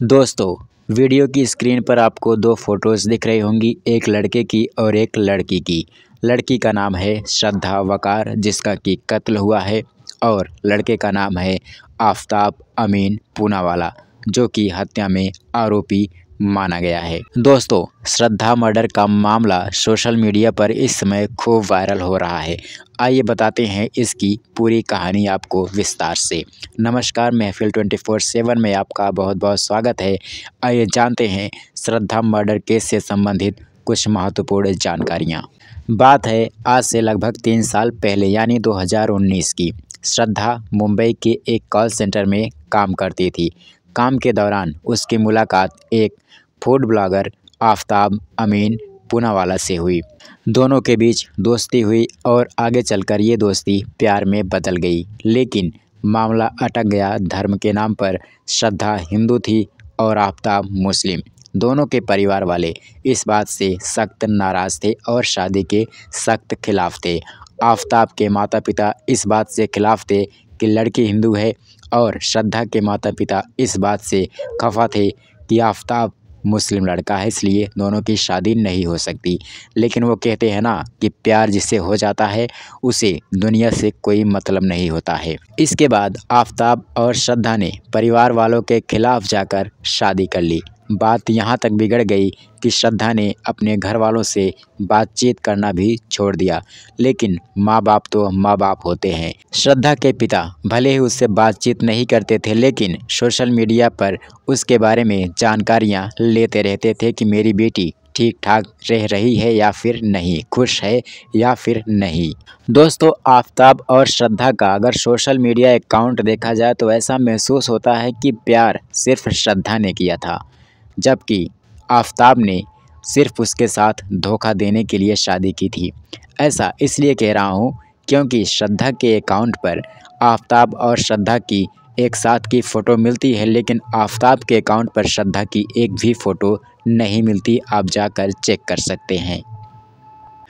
दोस्तों, वीडियो की स्क्रीन पर आपको दो फोटोज़ दिख रही होंगी, एक लड़के की और एक लड़की की। लड़की का नाम है श्रद्धा वकार, जिसका कि कत्ल हुआ है, और लड़के का नाम है आफताब अमीन पूनावाला, जो कि हत्या में आरोपी माना गया है। दोस्तों, श्रद्धा मर्डर का मामला सोशल मीडिया पर इस समय खूब वायरल हो रहा है। आइए बताते हैं इसकी पूरी कहानी आपको विस्तार से। नमस्कार, महफिल 24/7 में आपका बहुत बहुत स्वागत है। आइए जानते हैं श्रद्धा मर्डर केस से संबंधित कुछ महत्वपूर्ण जानकारियाँ। बात है आज से लगभग 3 साल पहले यानी 2019 की। श्रद्धा मुंबई के एक कॉल सेंटर में काम करती थी। काम के दौरान उसकी मुलाकात एक फूड ब्लॉगर आफताब अमीन पूनावाला से हुई। दोनों के बीच दोस्ती हुई और आगे चलकर ये दोस्ती प्यार में बदल गई, लेकिन मामला अटक गया धर्म के नाम पर। श्रद्धा हिंदू थी और आफताब मुस्लिम। दोनों के परिवार वाले इस बात से सख्त नाराज़ थे और शादी के सख्त खिलाफ थे। आफताब के माता पिता इस बात से खिलाफ थे कि लड़की हिंदू है, और श्रद्धा के माता पिता इस बात से खफा थे कि आफताब मुस्लिम लड़का है, इसलिए दोनों की शादी नहीं हो सकती। लेकिन वो कहते हैं ना कि प्यार जिससे हो जाता है उसे दुनिया से कोई मतलब नहीं होता है। इसके बाद आफताब और श्रद्धा ने परिवार वालों के खिलाफ जाकर शादी कर ली। बात यहाँ तक बिगड़ गई कि श्रद्धा ने अपने घर वालों से बातचीत करना भी छोड़ दिया, लेकिन माँ बाप तो माँ बाप होते हैं। श्रद्धा के पिता भले ही उससे बातचीत नहीं करते थे, लेकिन सोशल मीडिया पर उसके बारे में जानकारियाँ लेते रहते थे कि मेरी बेटी ठीक ठाक रह रही है या फिर नहीं, खुश है या फिर नहीं। दोस्तों, आफताब और श्रद्धा का अगर सोशल मीडिया अकाउंट देखा जाए तो ऐसा महसूस होता है कि प्यार सिर्फ श्रद्धा ने किया था, जबकि आफताब ने सिर्फ उसके साथ धोखा देने के लिए शादी की थी। ऐसा इसलिए कह रहा हूँ क्योंकि श्रद्धा के अकाउंट पर आफताब और श्रद्धा की एक साथ की फ़ोटो मिलती है, लेकिन आफताब के अकाउंट पर श्रद्धा की एक भी फ़ोटो नहीं मिलती। आप जाकर चेक कर सकते हैं।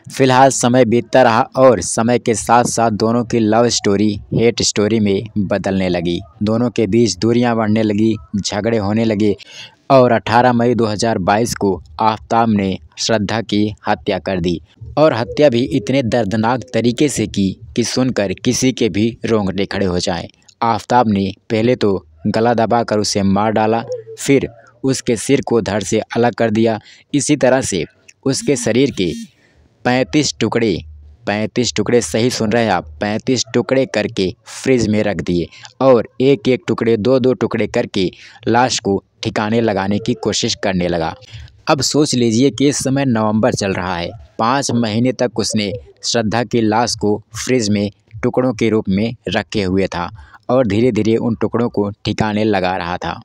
फिलहाल समय बीतता रहा और समय के साथ साथ दोनों की लव स्टोरी हेट स्टोरी में बदलने लगी। दोनों के बीच दूरियां बढ़ने लगी, झगड़े होने लगे, और 18 मई 2022 को आफताब ने श्रद्धा की हत्या कर दी, और हत्या भी इतने दर्दनाक तरीके से की कि सुनकर किसी के भी रोंगटे खड़े हो जाएं। आफताब ने पहले तो गला दबाकर उसे मार डाला, फिर उसके सिर को धड़ से अलग कर दिया। इसी तरह से उसके शरीर के 35 टुकड़े, सही सुन रहे हैं आप, 35 टुकड़े करके फ्रिज में रख दिए, और एक एक टुकड़े, दो टुकड़े करके लाश को ठिकाने लगाने की कोशिश करने लगा। अब सोच लीजिए कि इस समय नवंबर चल रहा है। 5 महीने तक उसने श्रद्धा की लाश को फ्रिज में टुकड़ों के रूप में रखे हुए था और धीरे धीरे उन टुकड़ों को ठिकाने लगा रहा था।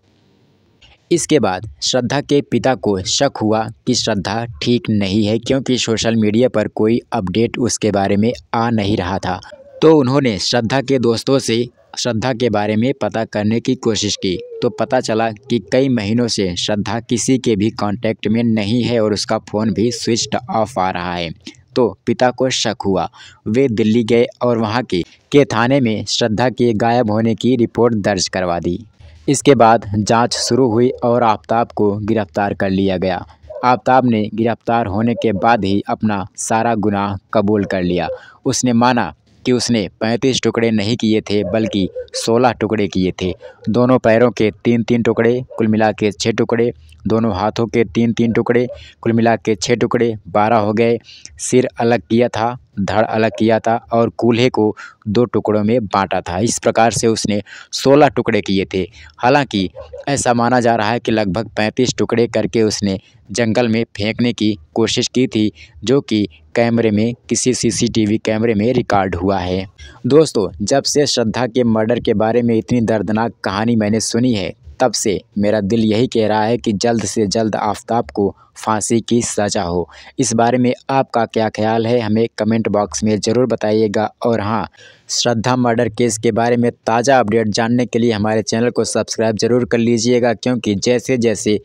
इसके बाद श्रद्धा के पिता को शक हुआ कि श्रद्धा ठीक नहीं है, क्योंकि सोशल मीडिया पर कोई अपडेट उसके बारे में आ नहीं रहा था। तो उन्होंने श्रद्धा के दोस्तों से श्रद्धा के बारे में पता करने की कोशिश की, तो पता चला कि कई महीनों से श्रद्धा किसी के भी कांटेक्ट में नहीं है और उसका फ़ोन भी स्विच ऑफ आ रहा है। तो पिता को शक हुआ। वे दिल्ली गए और वहाँ के थाने में श्रद्धा के गायब होने की रिपोर्ट दर्ज करवा दी। इसके बाद जांच शुरू हुई और आफताब को गिरफ्तार कर लिया गया। आफताब ने गिरफ्तार होने के बाद ही अपना सारा गुनाह कबूल कर लिया। उसने माना कि उसने 35 टुकड़े नहीं किए थे, बल्कि 16 टुकड़े किए थे। दोनों पैरों के 3-3 टुकड़े, कुल मिला के 6 टुकड़े। दोनों हाथों के 3-3 टुकड़े, कुल मिला के 6 टुकड़े, 12 हो गए। सिर अलग किया था, धड़ अलग किया था, और कूल्हे को 2 टुकड़ों में बांटा था। इस प्रकार से उसने 16 टुकड़े किए थे। हालांकि ऐसा माना जा रहा है कि लगभग 35 टुकड़े करके उसने जंगल में फेंकने की कोशिश की थी, जो कि कैमरे में, किसी सीसीटीवी कैमरे में रिकॉर्ड हुआ है। दोस्तों, जब से श्रद्धा के मर्डर के बारे में इतनी दर्दनाक कहानी मैंने सुनी है, तब से मेरा दिल यही कह रहा है कि जल्द से जल्द आफताब को फांसी की सज़ा हो। इस बारे में आपका क्या ख्याल है, हमें कमेंट बॉक्स में ज़रूर बताइएगा। और हाँ, श्रद्धा मर्डर केस के बारे में ताज़ा अपडेट जानने के लिए हमारे चैनल को सब्सक्राइब ज़रूर कर लीजिएगा, क्योंकि जैसे जैसे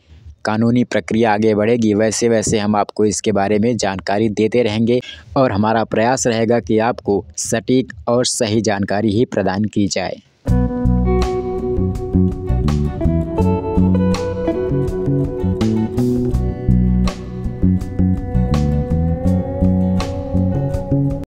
कानूनी प्रक्रिया आगे बढ़ेगी वैसे वैसे हम आपको इसके बारे में जानकारी देते रहेंगे, और हमारा प्रयास रहेगा कि आपको सटीक और सही जानकारी ही प्रदान की जाए।